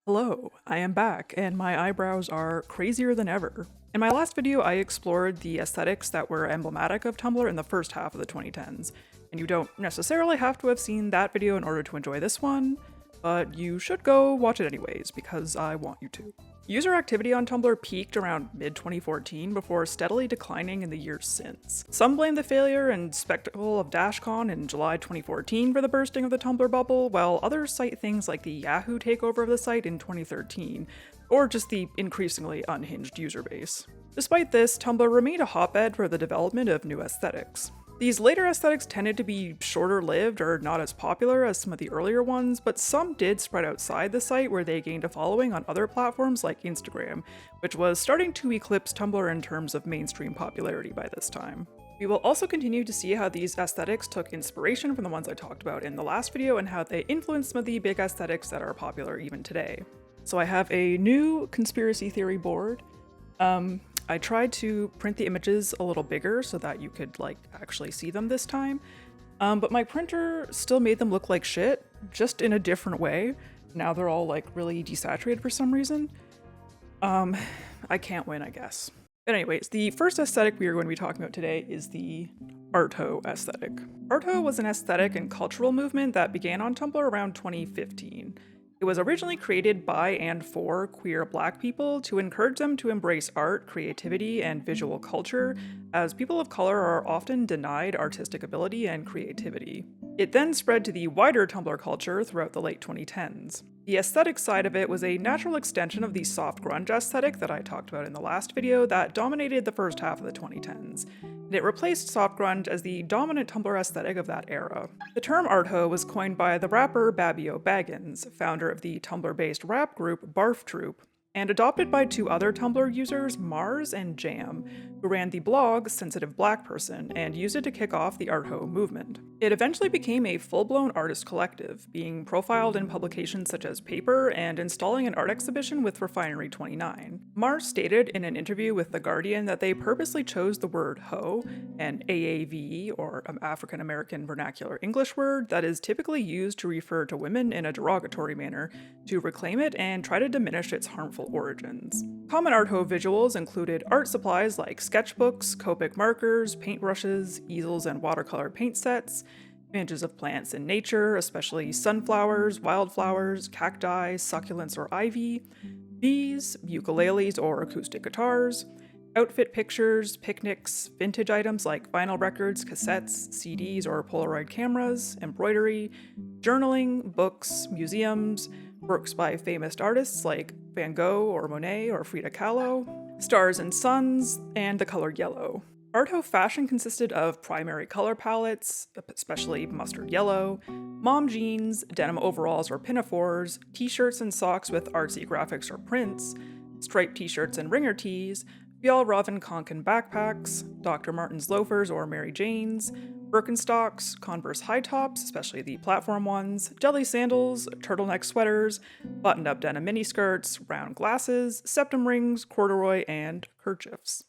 Hello, I am back, and my eyebrows are crazier than ever. In my last video, I explored the aesthetics that were emblematic of Tumblr in the first half of the 2010s, and you don't necessarily have to have seen that video in order to enjoy this one, but you should go watch it anyways, because I want you to. User activity on Tumblr peaked around mid-2014 before steadily declining in the years since. Some blame the failure and spectacle of DashCon in July 2014 for the bursting of the Tumblr bubble, while others cite things like the Yahoo takeover of the site in 2013, or just the increasingly unhinged user base. Despite this, Tumblr remained a hotbed for the development of new aesthetics. These later aesthetics tended to be shorter-lived or not as popular as some of the earlier ones, but some did spread outside the site where they gained a following on other platforms like Instagram, which was starting to eclipse Tumblr in terms of mainstream popularity by this time. We will also continue to see how these aesthetics took inspiration from the ones I talked about in the last video and how they influenced some of the big aesthetics that are popular even today. So I have a new conspiracy theory board. I tried to print the images a little bigger so that you could actually see them this time, but my printer still made them look like shit, just in a different way. Now they're all really desaturated for some reason. I can't win, I guess. But anyways, the first aesthetic we are going to be talking about today is the Artho aesthetic. Artho was an aesthetic and cultural movement that began on Tumblr around 2015. It was originally created by and for queer Black people to encourage them to embrace art, creativity, and visual culture, as people of color are often denied artistic ability and creativity. It then spread to the wider Tumblr culture throughout the late 2010s. The aesthetic side of it was a natural extension of the soft grunge aesthetic that I talked about in the last video that dominated the first half of the 2010s. It replaced soft grunge as the dominant Tumblr aesthetic of that era. The term Artho was coined by the rapper Baggins, founder of the Tumblr-based rap group Barf Troop, and adopted by two other Tumblr users, Mars and Jam, who ran the blog Sensitive Black Person and used it to kick off the Artho movement. It eventually became a full-blown artist collective, being profiled in publications such as Paper and installing an art exhibition with Refinery 29. Mars stated in an interview with The Guardian that they purposely chose the word ho, an AAVE, or African American vernacular English word that is typically used to refer to women in a derogatory manner, to reclaim it and try to diminish its harmful origins. Common Artho visuals included art supplies like sketchbooks, Copic markers, paintbrushes, easels and watercolor paint sets, images of plants in nature, especially sunflowers, wildflowers, cacti, succulents or ivy, bees, ukuleles or acoustic guitars, outfit pictures, picnics, vintage items like vinyl records, cassettes, CDs or Polaroid cameras, embroidery, journaling, books, museums, works by famous artists like Van Gogh or Monet or Frida Kahlo, stars and suns, and the color yellow. Artho fashion consisted of primary color palettes, especially mustard yellow, mom jeans, denim overalls or pinafores, t-shirts and socks with artsy graphics or prints, striped t-shirts and ringer tees, Fjallraven Konken backpacks, Dr. Martens loafers or Mary Janes, Birkenstocks, Converse high tops, especially the platform ones, jelly sandals, turtleneck sweaters, buttoned-up denim miniskirts, round glasses, septum rings, corduroy, and kerchiefs.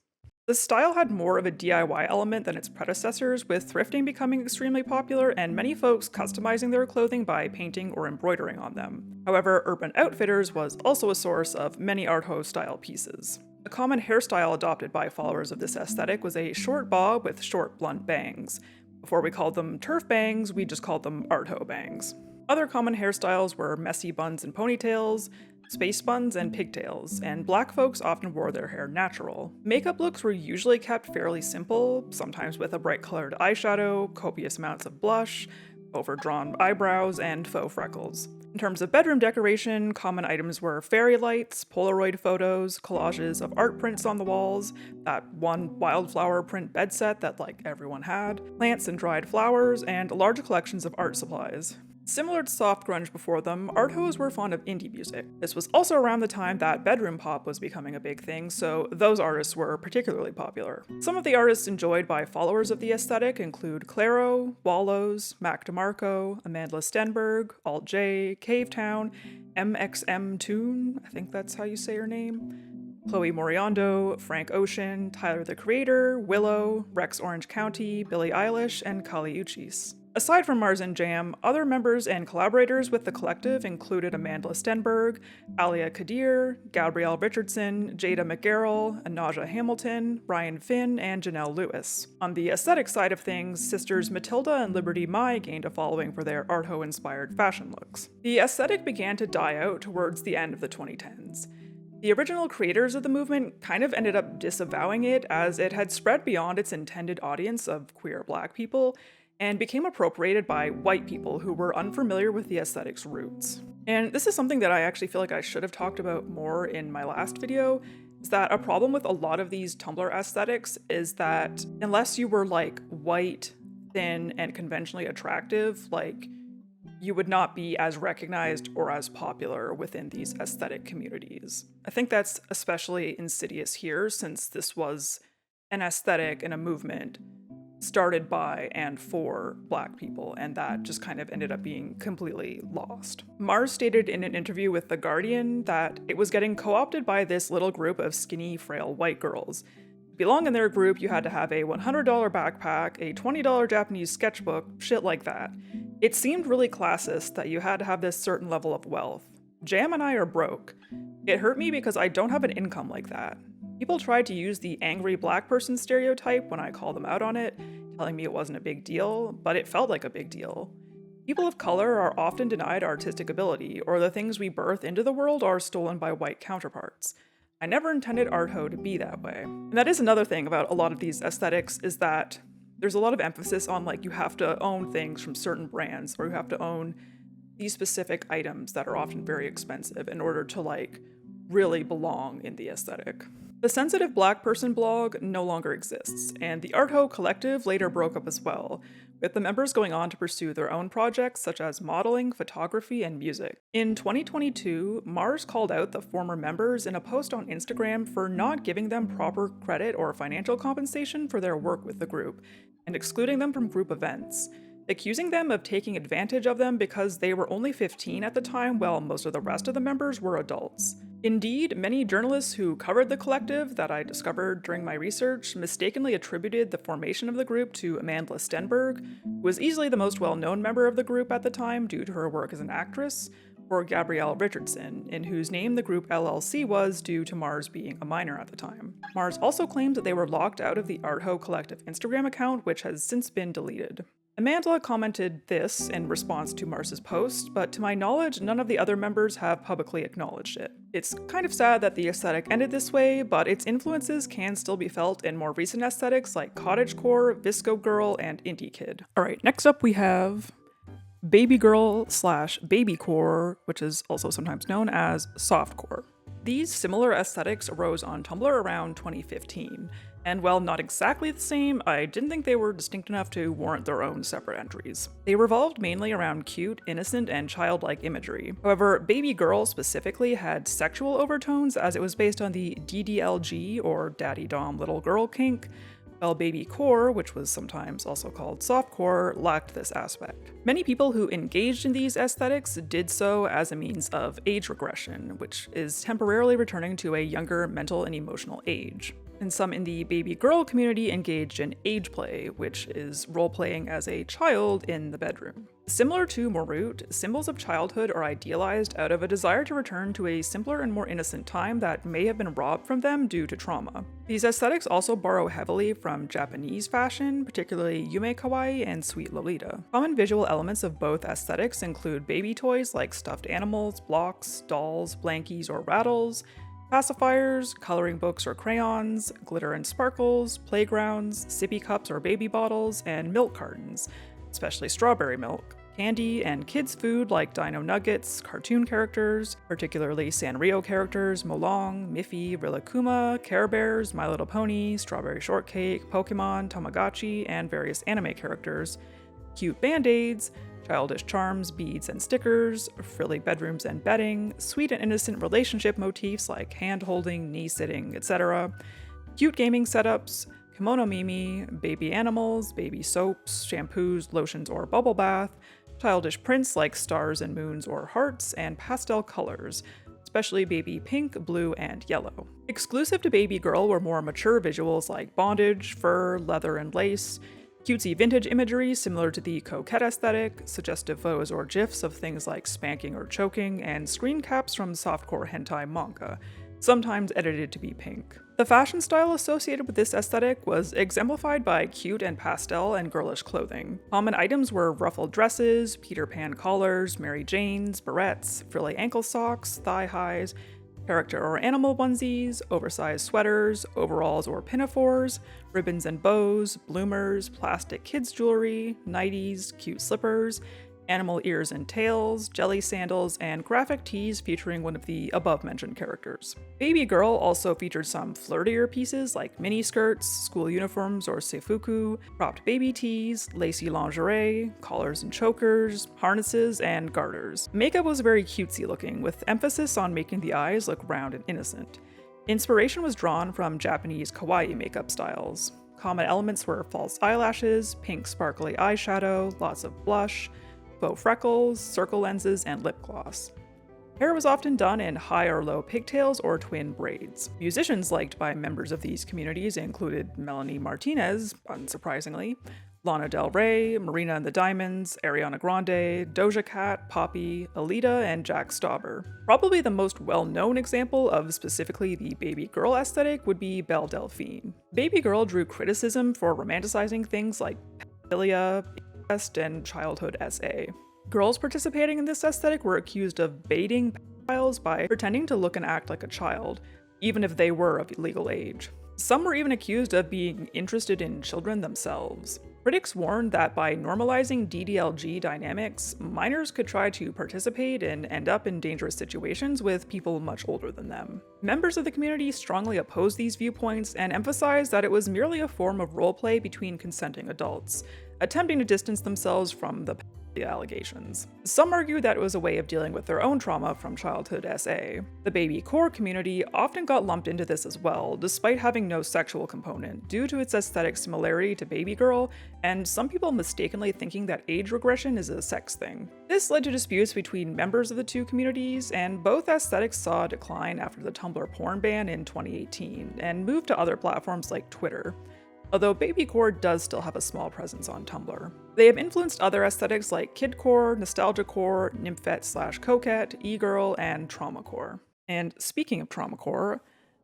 The style had more of a DIY element than its predecessors, with thrifting becoming extremely popular and many folks customizing their clothing by painting or embroidering on them. However, Urban Outfitters was also a source of many Artho-style pieces. A common hairstyle adopted by followers of this aesthetic was a short bob with short, blunt bangs. Before we called them turf bangs, we just called them Artho bangs. Other common hairstyles were messy buns and ponytails, space buns and pigtails, and Black folks often wore their hair natural. Makeup looks were usually kept fairly simple, sometimes with a bright-colored eyeshadow, copious amounts of blush, overdrawn eyebrows, and faux freckles. In terms of bedroom decoration, common items were fairy lights, Polaroid photos, collages of art prints on the walls, that one wildflower print bed set that everyone had, plants and dried flowers, and large collections of art supplies. Similar to soft grunge before them, Arthos were fond of indie music. This was also around the time that bedroom pop was becoming a big thing, so those artists were particularly popular. Some of the artists enjoyed by followers of the aesthetic include Clairo, Wallows, Mac DeMarco, Amanda Stenberg, Alt J, Cavetown, MXM Toon, I think that's how you say her name, Chloe Moriondo, Frank Ocean, Tyler the Creator, Willow, Rex Orange County, Billie Eilish, and Kali Uchis. Aside from Mars and Jam, other members and collaborators with the collective included Amanda Stenberg, Alia Kadir, Gabrielle Richardson, Jada McGarrell, Anaja Hamilton, Brian Finn, and Janelle Lewis. On the aesthetic side of things, sisters Matilda and Liberty Mai gained a following for their Arto-inspired fashion looks. The aesthetic began to die out towards the end of the 2010s. The original creators of the movement kind of ended up disavowing it as it had spread beyond its intended audience of queer Black people and became appropriated by white people who were unfamiliar with the aesthetic's roots. And this is something that I actually feel like I should have talked about more in my last video, is that a problem with a lot of these Tumblr aesthetics is that unless you were like white, thin, and conventionally attractive, like you would not be as recognized or as popular within these aesthetic communities. I think that's especially insidious here since this was an aesthetic and a movement started by and for Black people, and that just kind of ended up being completely lost. Mars stated in an interview with The Guardian that it was getting co-opted by this little group of skinny, frail white girls. To belong in their group, you had to have a $100 backpack, a $20 Japanese sketchbook, shit like that. It seemed really classist that you had to have this certain level of wealth. Jam and I are broke. It hurt me because I don't have an income like that. People tried to use the angry Black person stereotype when I called them out on it, telling me it wasn't a big deal, but it felt like a big deal. People of color are often denied artistic ability, or the things we birth into the world are stolen by white counterparts. I never intended Arto to be that way. And that is another thing about a lot of these aesthetics, is that there's a lot of emphasis on like you have to own things from certain brands, or you have to own these specific items that are often very expensive in order to like really belong in the aesthetic. The Sensitive Black Person blog no longer exists, and the Arto collective later broke up as well, with the members going on to pursue their own projects such as modeling, photography, and music. In 2022, Mars called out the former members in a post on Instagram for not giving them proper credit or financial compensation for their work with the group, and excluding them from group events, accusing them of taking advantage of them because they were only 15 at the time while most of the rest of the members were adults. Indeed, many journalists who covered the collective that I discovered during my research mistakenly attributed the formation of the group to Amanda Stenberg, who was easily the most well-known member of the group at the time due to her work as an actress, or Gabrielle Richardson, in whose name the group LLC was due to Mars being a minor at the time. Mars also claimed that they were locked out of the Arto Collective Instagram account, which has since been deleted. Amanda commented this in response to Mars's post, but to my knowledge, none of the other members have publicly acknowledged it. It's kind of sad that the aesthetic ended this way, but its influences can still be felt in more recent aesthetics like cottagecore, visco girl, and indie kid. Alright, next up we have Babygirl / Babycore, which is also sometimes known as softcore. These similar aesthetics arose on Tumblr around 2015, and while not exactly the same, I didn't think they were distinct enough to warrant their own separate entries. They revolved mainly around cute, innocent, and childlike imagery. However, Babygirl specifically had sexual overtones as it was based on the DDLG, or Daddy Dom Little Girl kink, while Babycore, which was sometimes also called softcore, lacked this aspect. Many people who engaged in these aesthetics did so as a means of age regression, which is temporarily returning to a younger mental and emotional age. And some in the Babygirl community engaged in age play, which is role-playing as a child in the bedroom. Similar to morute, symbols of childhood are idealized out of a desire to return to a simpler and more innocent time that may have been robbed from them due to trauma. These aesthetics also borrow heavily from Japanese fashion, particularly Yume kawaii and Sweet Lolita. Common visual elements of both aesthetics include baby toys like stuffed animals, blocks, dolls, blankies, or rattles, pacifiers, coloring books or crayons, glitter and sparkles, playgrounds, sippy cups or baby bottles, and milk cartons, especially strawberry milk, candy, and kids' food like Dino Nuggets, cartoon characters, particularly Sanrio characters, Molong, Miffy, Rillakkuma, Care Bears, My Little Pony, Strawberry Shortcake, Pokemon, Tamagotchi, and various anime characters, cute band-aids, childish charms, beads, and stickers, frilly bedrooms and bedding, sweet and innocent relationship motifs like hand-holding, knee-sitting, etc., cute gaming setups, kimono mimi, baby animals, baby soaps, shampoos, lotions, or bubble bath, childish prints like stars and moons or hearts, and pastel colors, especially baby pink, blue, and yellow. Exclusive to Babygirl were more mature visuals like bondage, fur, leather, and lace, Cutesy vintage imagery similar to the coquette aesthetic, suggestive photos or gifs of things like spanking or choking, and screen caps from softcore hentai manga, sometimes edited to be pink. The fashion style associated with this aesthetic was exemplified by cute and pastel and girlish clothing. Common items were ruffled dresses, Peter Pan collars, Mary Janes, barrettes, frilly ankle socks, thigh highs, character or animal onesies, oversized sweaters, overalls or pinafores, ribbons and bows, bloomers, plastic kids jewelry, nighties, cute slippers, animal ears and tails, jelly sandals, and graphic tees featuring one of the above-mentioned characters. Babygirl also featured some flirtier pieces like miniskirts, school uniforms or seifuku, cropped baby tees, lacy lingerie, collars and chokers, harnesses, and garters. Makeup was very cutesy looking, with emphasis on making the eyes look round and innocent. Inspiration was drawn from Japanese kawaii makeup styles. Common elements were false eyelashes, pink sparkly eyeshadow, lots of blush, faux freckles, circle lenses, and lip gloss. Hair was often done in high or low pigtails or twin braids. Musicians liked by members of these communities included Melanie Martinez, unsurprisingly, Lana Del Rey, Marina and the Diamonds, Ariana Grande, Doja Cat, Poppy, Alita, and Jack Stauber. Probably the most well-known example of specifically the Babygirl aesthetic would be Belle Delphine. Babygirl drew criticism for romanticizing things like pedophilia, and childhood SA. Girls participating in this aesthetic were accused of baiting pedophiles by pretending to look and act like a child, even if they were of legal age. Some were even accused of being interested in children themselves. Critics warned that by normalizing DDLG dynamics, minors could try to participate and end up in dangerous situations with people much older than them. Members of the community strongly opposed these viewpoints and emphasized that it was merely a form of roleplay between consenting adults, attempting to distance themselves from the allegations. Some argued that it was a way of dealing with their own trauma from childhood SA. The Babycore community often got lumped into this as well, despite having no sexual component, due to its aesthetic similarity to Babygirl, and some people mistakenly thinking that age regression is a sex thing. This led to disputes between members of the two communities, and both aesthetics saw a decline after the Tumblr porn ban in 2018, and moved to other platforms like Twitter, although Babycore does still have a small presence on Tumblr. They have influenced other aesthetics like Kidcore, Nostalgiacore, Nymphette/Coquette, e-girl, and Traumacore. And speaking of Traumacore,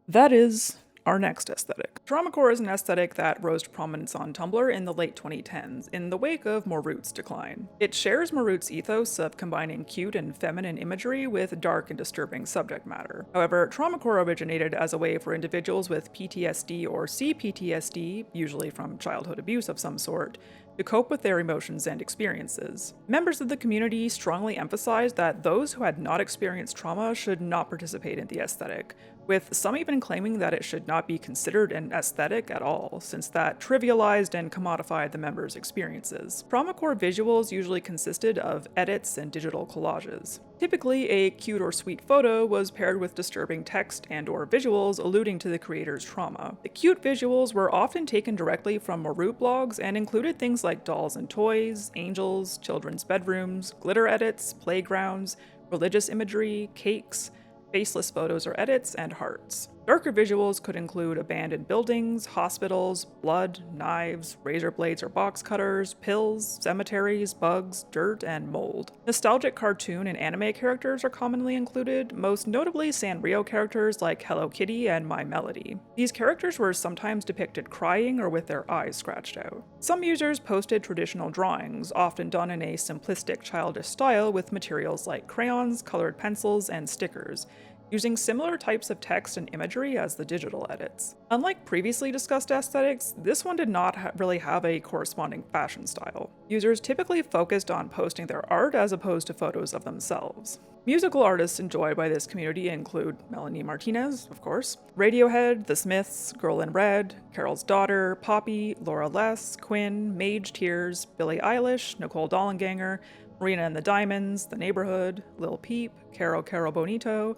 that is our next aesthetic. Traumacore is an aesthetic that rose to prominence on Tumblr in the late 2010s, in the wake of morute's decline. It shares morute's ethos of combining cute and feminine imagery with dark and disturbing subject matter. However, Traumacore originated as a way for individuals with PTSD or CPTSD, usually from childhood abuse of some sort, to cope with their emotions and experiences. Members of the community strongly emphasized that those who had not experienced trauma should not participate in the aesthetic, with some even claiming that it should not be considered an aesthetic at all, since that trivialized and commodified the members' experiences. Traumacore visuals usually consisted of edits and digital collages. Typically, a cute or sweet photo was paired with disturbing text and/or visuals alluding to the creator's trauma. The cute visuals were often taken directly from morute blogs and included things like dolls and toys, angels, children's bedrooms, glitter edits, playgrounds, religious imagery, cakes, faceless photos or edits, and hearts. Darker visuals could include abandoned buildings, hospitals, blood, knives, razor blades or box cutters, pills, cemeteries, bugs, dirt, and mold. Nostalgic cartoon and anime characters are commonly included, most notably Sanrio characters like Hello Kitty and My Melody. These characters were sometimes depicted crying or with their eyes scratched out. Some users posted traditional drawings, often done in a simplistic childish style with materials like crayons, colored pencils, and stickers, using similar types of text and imagery as the digital edits. Unlike previously discussed aesthetics, this one did not really have a corresponding fashion style. Users typically focused on posting their art as opposed to photos of themselves. Musical artists enjoyed by this community include Melanie Martinez, of course, Radiohead, The Smiths, Girl in Red, Carol's Daughter, Poppy, Laura Les, Quinn, Mage Tears, Billie Eilish, Nicole Dollanganger, Marina and the Diamonds, The Neighborhood, Lil Peep, Caro Bonito,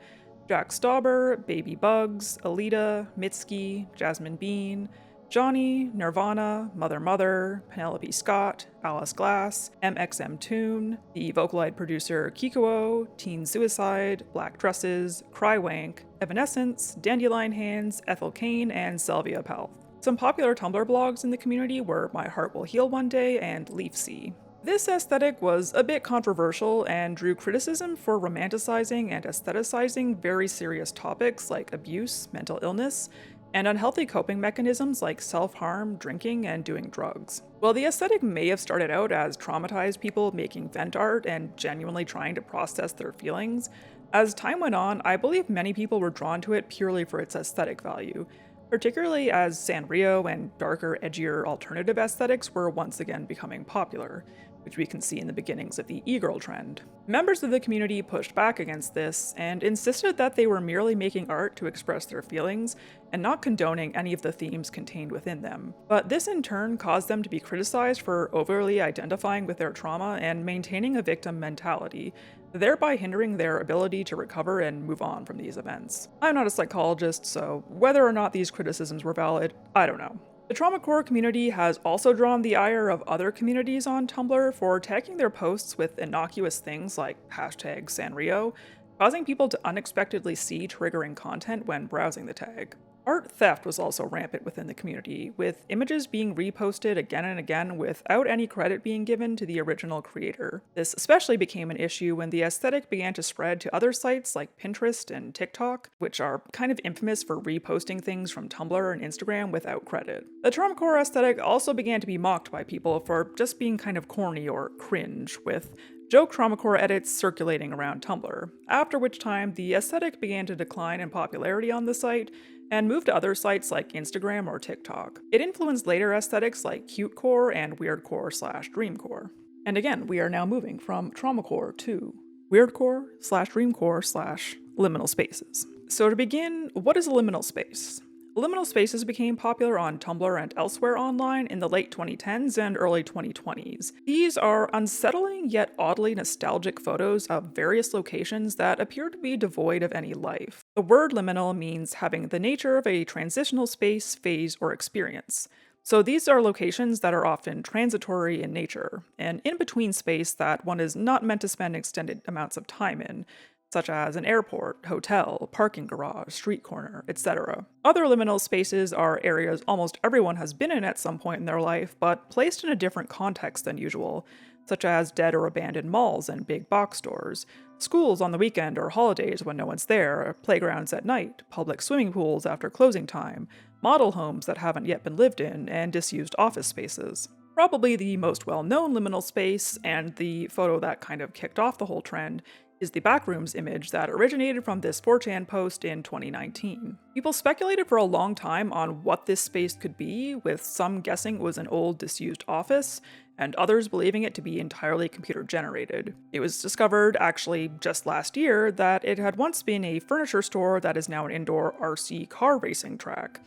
Jack Stauber, Baby Bugs, Alita, Mitski, Jasmine Bean, Johnny, Nirvana, Mother, Penelope Scott, Alice Glass, MXM Toon, the Vocaloid producer Kikuo, Teen Suicide, Black Dresses, Crywank, Evanescence, Dandelion Hands, Ethel Kane, and Sylvia Pelth. Some popular Tumblr blogs in the community were My Heart Will Heal One Day and Leafsea. This aesthetic was a bit controversial and drew criticism for romanticizing and aestheticizing very serious topics like abuse, mental illness, and unhealthy coping mechanisms like self-harm, drinking, and doing drugs. While the aesthetic may have started out as traumatized people making vent art and genuinely trying to process their feelings, as time went on, I believe many people were drawn to it purely for its aesthetic value, particularly as Sanrio and darker, edgier alternative aesthetics were once again becoming popular, which we can see in the beginnings of the e-girl trend. Members of the community pushed back against this and insisted that they were merely making art to express their feelings and not condoning any of the themes contained within them. But this in turn caused them to be criticized for overly identifying with their trauma and maintaining a victim mentality, thereby hindering their ability to recover and move on from these events. I'm not a psychologist, so whether or not these criticisms were valid, I don't know. The Traumacore community has also drawn the ire of other communities on Tumblr for tagging their posts with innocuous things like #Sanrio, causing people to unexpectedly see triggering content when browsing the tag. Art theft was also rampant within the community, with images being reposted again and again without any credit being given to the original creator. This especially became an issue when the aesthetic began to spread to other sites like Pinterest and TikTok, which are kind of infamous for reposting things from Tumblr and Instagram without credit. The Traumacore aesthetic also began to be mocked by people for just being kind of corny or cringe, with joke Traumacore edits circulating around Tumblr, after which time the aesthetic began to decline in popularity on the site and moved to other sites like Instagram or TikTok. It influenced later aesthetics like Cutecore and Weirdcore/Dreamcore. And again, we are now moving from Traumacore to Weirdcore/Dreamcore/liminal spaces. So to begin, what is a liminal space? Liminal spaces became popular on Tumblr and elsewhere online in the late 2010s and early 2020s. These are unsettling yet oddly nostalgic photos of various locations that appear to be devoid of any life. The word liminal means having the nature of a transitional space, phase, or experience. So these are locations that are often transitory in nature, an in-between space that one is not meant to spend extended amounts of time in, such as an airport, hotel, parking garage, street corner, etc. Other liminal spaces are areas almost everyone has been in at some point in their life, but placed in a different context than usual, such as dead or abandoned malls and big box stores, schools on the weekend or holidays when no one's there, playgrounds at night, public swimming pools after closing time, model homes that haven't yet been lived in, and disused office spaces. Probably the most well-known liminal space, and the photo that kind of kicked off the whole trend, is the Backrooms image that originated from this 4chan post in 2019. People speculated for a long time on what this space could be, with some guessing it was an old disused office, and others believing it to be entirely computer-generated. It was discovered, actually just last year, that it had once been a furniture store that is now an indoor RC car racing track.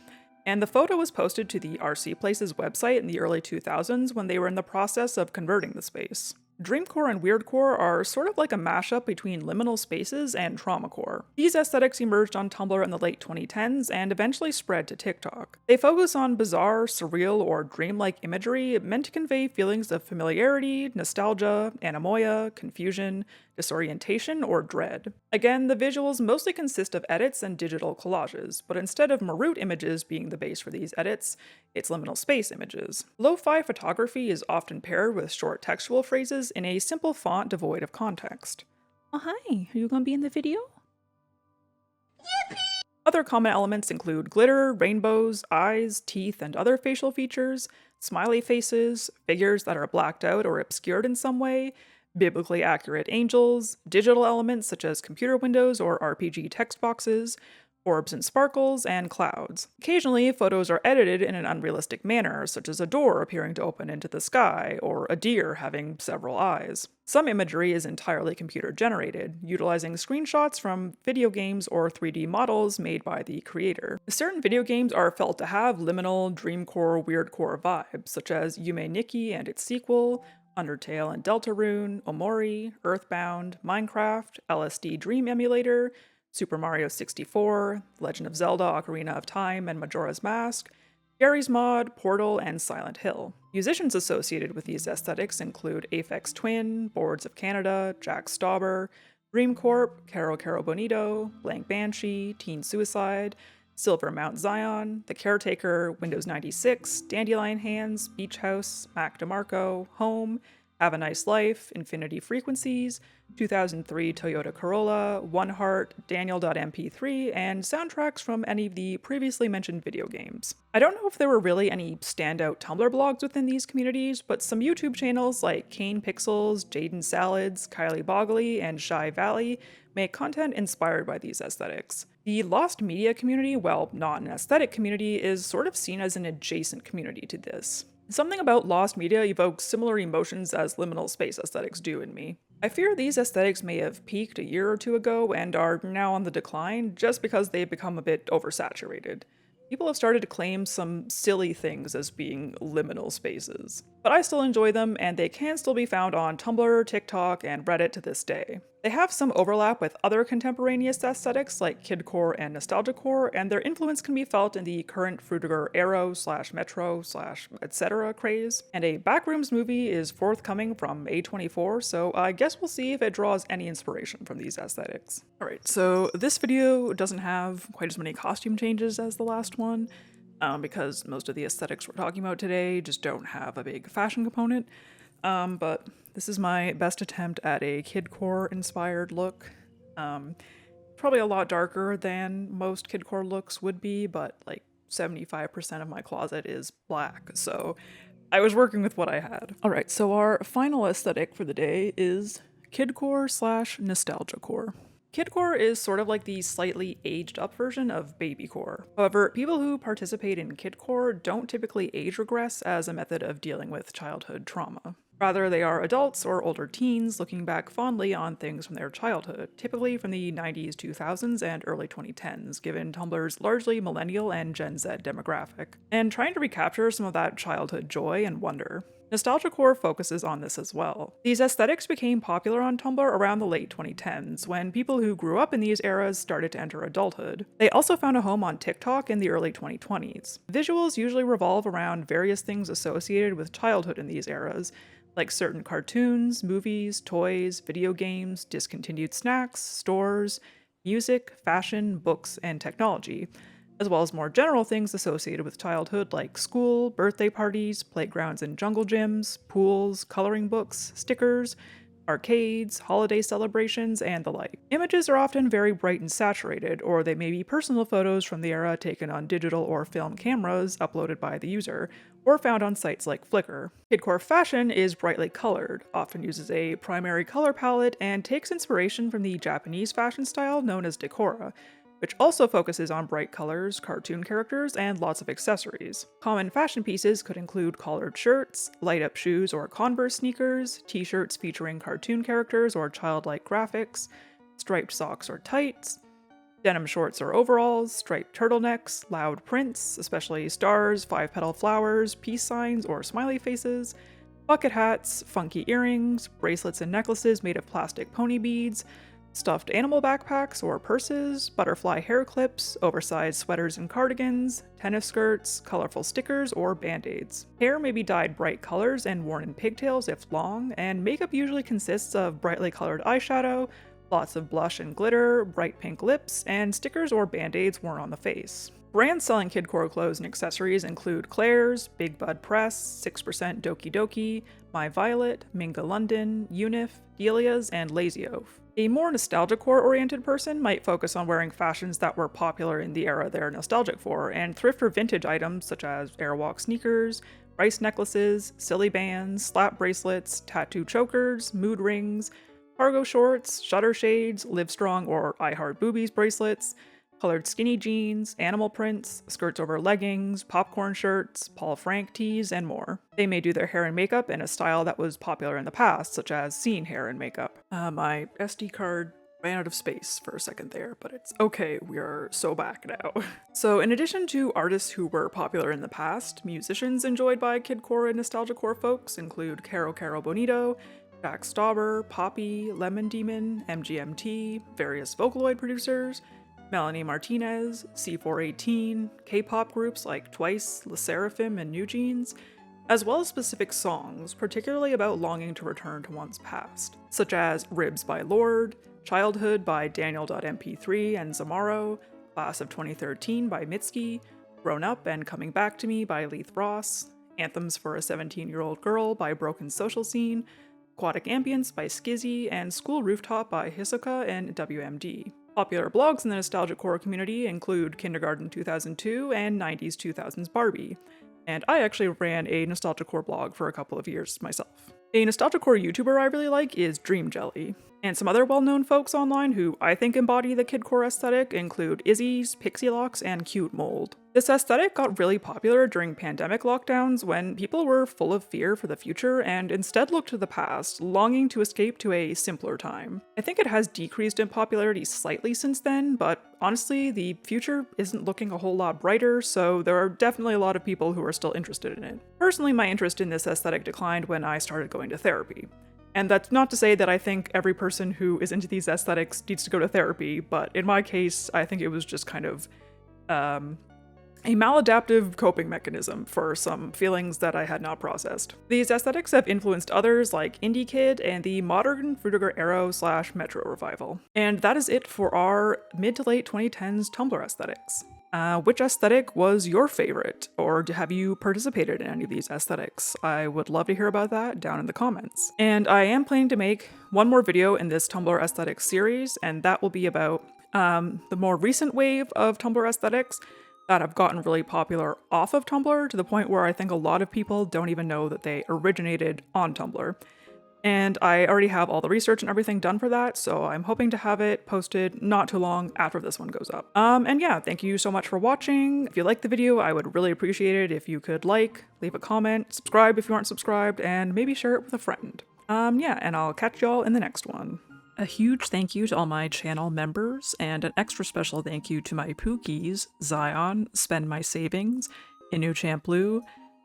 And the photo was posted to the RC Place's website in the early 2000s when they were in the process of converting the space. Dreamcore and Weirdcore are sort of like a mashup between liminal spaces and Traumacore. These aesthetics emerged on Tumblr in the late 2010s and eventually spread to TikTok. They focus on bizarre, surreal, or dreamlike imagery meant to convey feelings of familiarity, nostalgia, anemoia, confusion, disorientation, or dread. Again, the visuals mostly consist of edits and digital collages, but instead of morute images being the base for these edits, it's liminal space images. Lo-fi photography is often paired with short textual phrases in a simple font devoid of context. Oh hi, are you gonna be in the video? Other common elements include glitter, rainbows, eyes, teeth, and other facial features, smiley faces, figures that are blacked out or obscured in some way, biblically accurate angels, digital elements such as computer windows or RPG text boxes, orbs and sparkles, and clouds. Occasionally, photos are edited in an unrealistic manner, such as a door appearing to open into the sky, or a deer having several eyes. Some imagery is entirely computer-generated, utilizing screenshots from video games or 3D models made by the creator. Certain video games are felt to have liminal, Dreamcore, Weirdcore vibes, such as Yume Nikki and its sequel, Undertale and Deltarune, Omori, Earthbound, Minecraft, LSD Dream Emulator, Super Mario 64, Legend of Zelda Ocarina of Time and Majora's Mask, Garry's Mod, Portal, and Silent Hill. Musicians associated with these aesthetics include Aphex Twin, Boards of Canada, Jack Stauber, Dreamcorp, Caro Caro Bonito, Blank Banshee, Teen Suicide, Silver Mount Zion, The Caretaker, Windows 96, Dandelion Hands, Beach House, Mac DeMarco, Home, Have a Nice Life, Infinity Frequencies, 2003 Toyota Corolla, One Heart, Daniel.mp3, and soundtracks from any of the previously mentioned video games. I don't know if there were really any standout Tumblr blogs within these communities, but some YouTube channels like Kane Pixels, Jaden Salads, Kylie Bogley, and Shy Valley make content inspired by these aesthetics. The Lost Media community, while not an aesthetic community, is sort of seen as an adjacent community to this. Something about Lost Media evokes similar emotions as liminal space aesthetics do in me. I fear these aesthetics may have peaked a year or two ago and are now on the decline just because they've become a bit oversaturated. People have started to claim some silly things as being liminal spaces. But I still enjoy them, and they can still be found on Tumblr, TikTok, and Reddit to this day. They have some overlap with other contemporaneous aesthetics like Kidcore and Nostalgiacore, and their influence can be felt in the current Fruitiger Aero/Metro/etc. craze. And a Backrooms movie is forthcoming from A24, so I guess we'll see if it draws any inspiration from these aesthetics. Alright, so this video doesn't have quite as many costume changes as the last one, because most of the aesthetics we're talking about today just don't have a big fashion component. But this is my best attempt at a Kidcore inspired look. Probably a lot darker than most Kidcore looks would be, but like 75% of my closet is black, so I was working with what I had. Alright, so our final aesthetic for the day is Kidcore/Nostalgiacore. Kidcore is sort of like the slightly aged up version of Babycore. However, people who participate in Kidcore don't typically age regress as a method of dealing with childhood trauma. Rather, they are adults or older teens looking back fondly on things from their childhood, typically from the 90s, 2000s, and early 2010s, given Tumblr's largely millennial and Gen Z demographic, and trying to recapture some of that childhood joy and wonder. Nostalgiacore focuses on this as well. These aesthetics became popular on Tumblr around the late 2010s, when people who grew up in these eras started to enter adulthood. They also found a home on TikTok in the early 2020s. Visuals usually revolve around various things associated with childhood in these eras, like certain cartoons, movies, toys, video games, discontinued snacks, stores, music, fashion, books, and technology, as well as more general things associated with childhood like school, birthday parties, playgrounds and jungle gyms, pools, coloring books, stickers, arcades, holiday celebrations, and the like. Images are often very bright and saturated, or they may be personal photos from the era taken on digital or film cameras uploaded by the user, or found on sites like Flickr. Kidcore fashion is brightly colored, often uses a primary color palette, and takes inspiration from the Japanese fashion style known as decora, which also focuses on bright colors, cartoon characters, and lots of accessories. Common fashion pieces could include collared shirts, light-up shoes or Converse sneakers, t-shirts featuring cartoon characters or childlike graphics, striped socks or tights, denim shorts or overalls, striped turtlenecks, loud prints, especially stars, five-petal flowers, peace signs, or smiley faces, bucket hats, funky earrings, bracelets and necklaces made of plastic pony beads, stuffed animal backpacks or purses, butterfly hair clips, oversized sweaters and cardigans, tennis skirts, colorful stickers, or band-aids. Hair may be dyed bright colors and worn in pigtails if long, and makeup usually consists of brightly colored eyeshadow, lots of blush and glitter, bright pink lips, and stickers or band-aids worn on the face. Brands selling Kidcore clothes and accessories include Claire's, Big Bud Press, 6% Doki Doki, My Violet, Minga London, Unif, Delia's, and Lazy Oaf. A more Nostalgiacore-oriented person might focus on wearing fashions that were popular in the era they're nostalgic for, and thrift for vintage items such as Airwalk sneakers, rice necklaces, silly bands, slap bracelets, tattoo chokers, mood rings, cargo shorts, shutter shades, Livestrong or I Heart Boobies bracelets, colored skinny jeans, animal prints, skirts over leggings, popcorn shirts, Paul Frank tees, and more. They may do their hair and makeup in a style that was popular in the past, such as scene hair and makeup. My SD card ran out of space for a second there, but it's okay, we are so back now. So in addition to artists who were popular in the past, musicians enjoyed by Kidcore and Nostalgiacore folks include Caro Caro Bonito, Jack Stauber, Poppy, Lemon Demon, MGMT, various Vocaloid producers, Melanie Martinez, C418, K-pop groups like Twice, LE SSERAFIM, and New Jeans, as well as specific songs, particularly about longing to return to one's past, such as Ribs by Lorde, Childhood by Daniel.mp3 and Zamaro, Class of 2013 by Mitsuki, Grown Up and Coming Back to Me by Leith Ross, Anthems for a 17-Year-Old Girl by Broken Social Scene, Aquatic Ambience by Skizzy, and School Rooftop by Hisohkah and WMD. Popular blogs in the Nostalgiacore community include Kindergarten 2002 and 90s 2000s Barbie, and I actually ran a Nostalgiacore blog for a couple of years myself. A Nostalgiacore YouTuber I really like is Dream Jelly, and some other well-known folks online who I think embody the Kidcore aesthetic include Izzy's, Pixie and Cute Mold. This aesthetic got really popular during pandemic lockdowns when people were full of fear for the future and instead looked to the past, longing to escape to a simpler time. I think it has decreased in popularity slightly since then, but honestly, the future isn't looking a whole lot brighter, so there are definitely a lot of people who are still interested in it. Personally, my interest in this aesthetic declined when I started going to therapy. And that's not to say that I think every person who is into these aesthetics needs to go to therapy, but in my case, I think it was just kind of a maladaptive coping mechanism for some feelings that I had not processed. These aesthetics have influenced others like Indie Kid and the modern Fruitiger Arrow / Metro revival. And that is it for our mid to late 2010s Tumblr aesthetics. Which aesthetic was your favorite, or have you participated in any of these aesthetics? I would love to hear about that down in the comments. And I am planning to make one more video in this Tumblr aesthetics series, and that will be about the more recent wave of Tumblr aesthetics that have gotten really popular off of Tumblr to the point where I think a lot of people don't even know that they originated on Tumblr. And I already have all the research and everything done for that, so I'm hoping to have it posted not too long after this one goes up. And yeah, thank you so much for watching. If you liked the video, I would really appreciate it if you could like, leave a comment, subscribe if you aren't subscribed, and maybe share it with a friend. Yeah, and I'll catch y'all in the next one. A huge thank you to all my channel members, and an extra special thank you to my Pookies, Zion, Spend My Savings, Inu Blue,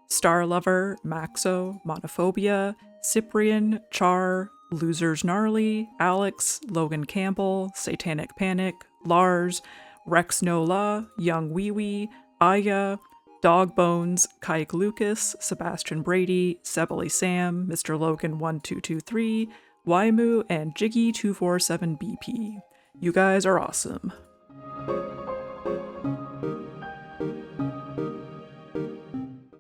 Star Lover, Maxo, Monophobia, Cyprian, Char, Losers Gnarly, Alex, Logan Campbell, Satanic Panic, Lars, Rex Nola, Young Wee Wee, Aya, Dog Bones, Kaik Lucas, Sebastian Brady, Sebely Sam, Mr. Logan 1223, Waimu, and Jiggy247BP. You guys are awesome.